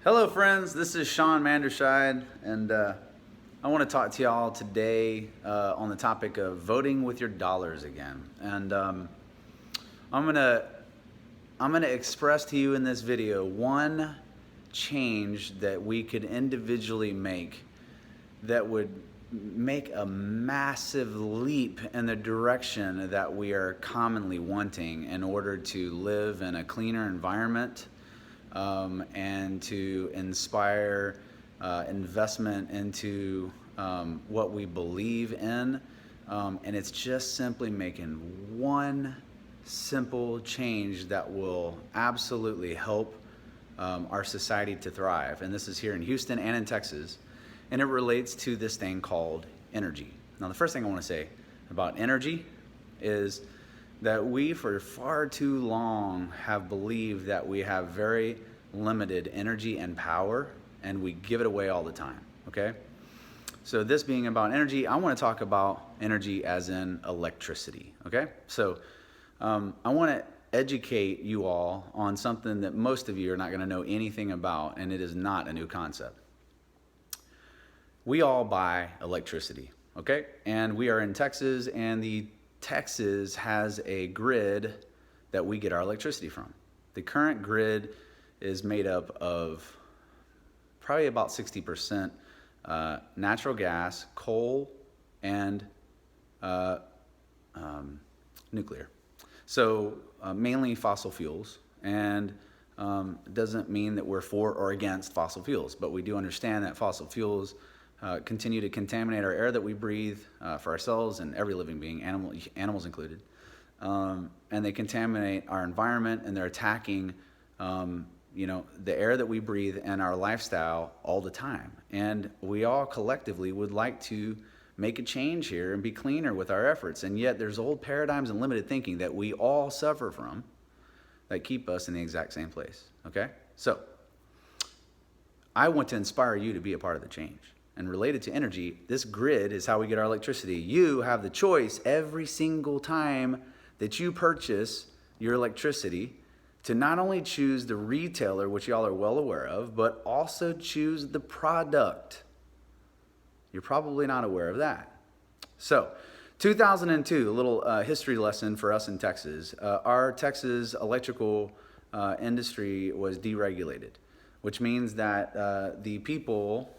Hello friends, this is Sean Manderscheid, and I want to talk to y'all today on the topic of voting with your dollars again. And I'm gonna express to you in this video one change that we could individually make that would make a massive leap in the direction that we are commonly wanting in order to live in a cleaner environment, and to inspire investment into what we believe in. And it's just simply making one simple change that will absolutely help our society to thrive. And this is here in Houston and in Texas. And it relates to this thing called energy. Now, the first thing I want to say about energy is that we for far too long have believed that we have very limited energy and power, and we give it away all the time, okay? So this being about energy, I want to talk about energy as in electricity, okay? So I want to educate you all on something that most of you are not going to know anything about, and it is not a new concept. We all buy electricity, okay? And we are in Texas, and the Texas has a grid that we get our electricity from. The current grid is made up of probably about 60% natural gas, coal, and nuclear. So mainly fossil fuels, and it doesn't mean that we're for or against fossil fuels, but we do understand that fossil fuels continue to contaminate our air that we breathe for ourselves and every living being, animals included. And they contaminate our environment, and they're attacking the air that we breathe and our lifestyle all the time. And we all collectively would like to make a change here and be cleaner with our efforts. And yet there's old paradigms and limited thinking that we all suffer from that keep us in the exact same place, okay? So I want to inspire you to be a part of the change. And related to energy, this grid is how we get our electricity. You have the choice every single time that you purchase your electricity to not only choose the retailer, which y'all are well aware of, but also choose the product. You're probably not aware of that. So, 2002, a little history lesson for us in Texas. Our Texas electrical industry was deregulated, which means that the people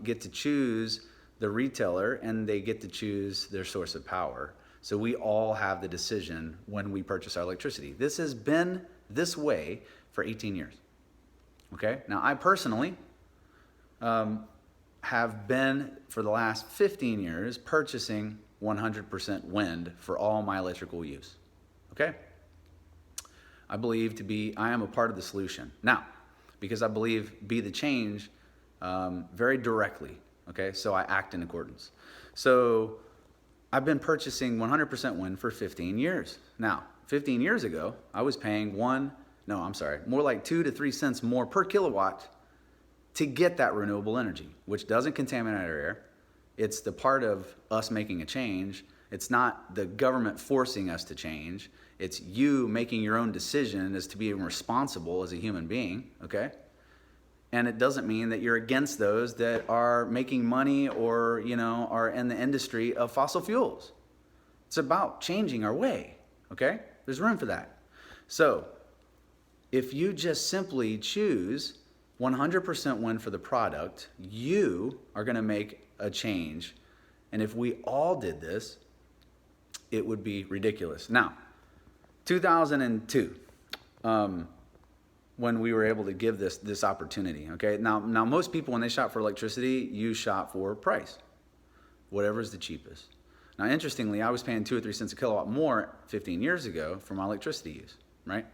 get to choose the retailer, and they get to choose their source of power. So we all have the decision when we purchase our electricity. This has been this way for 18 years. Okay? Now, I personally have been, for the last 15 years, purchasing 100% wind for all my electrical use. Okay? I am a part of the solution. Now, because I believe be the change very directly, okay? So I act in accordance. So I've been purchasing 100% wind for 15 years. Now, 15 years ago, I was paying more like 2 to 3 cents more per kilowatt to get that renewable energy, which doesn't contaminate our air. It's the part of us making a change. It's not the government forcing us to change. It's you making your own decision as to being responsible as a human being, okay? And it doesn't mean that you're against those that are making money or, are in the industry of fossil fuels. It's about changing our way, okay? There's room for that. So if you just simply choose 100% wind for the product, you are going to make a change. And if we all did this, it would be ridiculous. Now, 2002, when we were able to give this opportunity, okay? Now most people, when they shop for electricity, you shop for price, whatever's the cheapest. Now, interestingly, I was paying 2 or 3 cents a kilowatt more 15 years ago for my electricity use, right?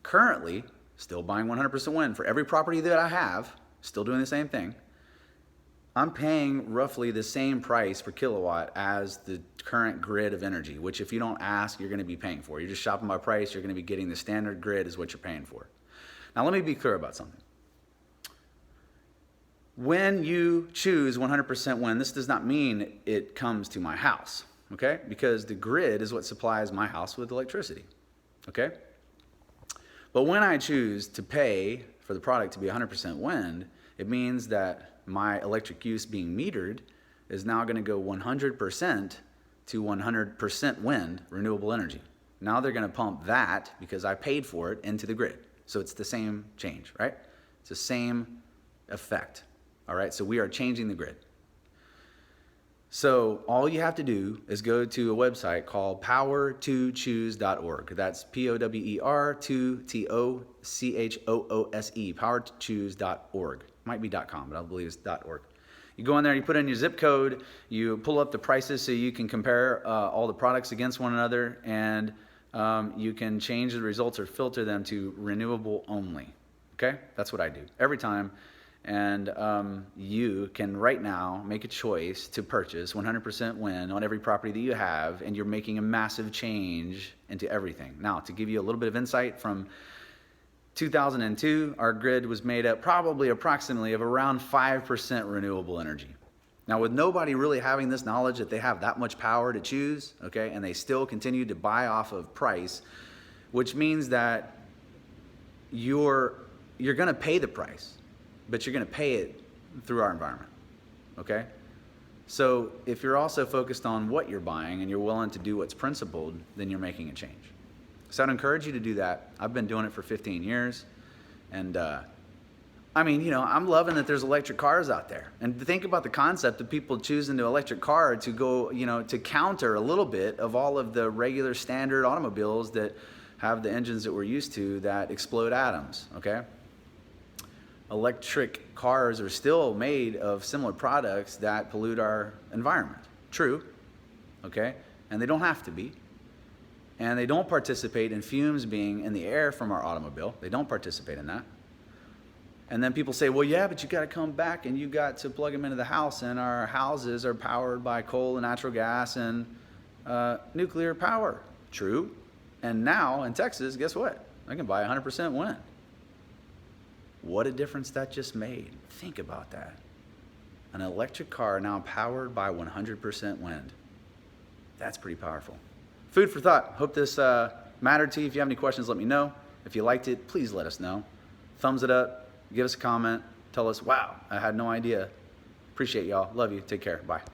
Currently, still buying 100% wind for every property that I have, still doing the same thing. I'm paying roughly the same price per kilowatt as the current grid of energy, which if you don't ask, you're going to be paying for. You're just shopping by price. You're going to be getting the standard grid is what you're paying for. Now, let me be clear about something. When you choose 100% wind, this does not mean it comes to my house, okay? Because the grid is what supplies my house with electricity, okay? But when I choose to pay for the product to be 100% wind, it means that my electric use being metered is now going to go 100% to 100% wind, renewable energy. Now they're going to pump that, because I paid for it, into the grid. So it's the same change, right? It's the same effect. All right, so we are changing the grid. So all you have to do is go to a website called power2choose.org. That's POWER2TOCHOOSE, power2choose.org. Might be .com, but I believe it's .org. You go in there, you put in your zip code, you pull up the prices so you can compare all the products against one another, and you can change the results or filter them to renewable only. Okay? That's what I do every time. And you can right now make a choice to purchase 100% wind on every property that you have, and you're making a massive change into everything. Now, to give you a little bit of insight, from 2002, our grid was made up approximately of around 5% renewable energy. Now, with nobody really having this knowledge that they have that much power to choose, okay, and they still continue to buy off of price, which means that you're going to pay the price, but you're going to pay it through our environment, okay? So if you're also focused on what you're buying and you're willing to do what's principled, then you're making a change. So I'd encourage you to do that. I've been doing it for 15 years. And I mean, you know, I'm loving that there's electric cars out there. And think about the concept of people choosing the electric car to go, you know, to counter a little bit of all of the regular standard automobiles that have the engines that we're used to that explode atoms, okay? Electric cars are still made of similar products that pollute our environment. True, okay? And they don't have to be. And they don't participate in fumes being in the air from our automobile. They don't participate in that. And then people say, well, yeah, but you got to come back and you got to plug them into the house, and our houses are powered by coal and natural gas and nuclear power. True. And now in Texas, guess what? I can buy 100% wind. What a difference that just made. Think about that. An electric car now powered by 100% wind. That's pretty powerful. Food for thought. Hope this mattered to you. If you have any questions, let me know. If you liked it, please let us know. Thumbs it up. Give us a comment. Tell us, wow, I had no idea. Appreciate y'all. Love you. Take care. Bye.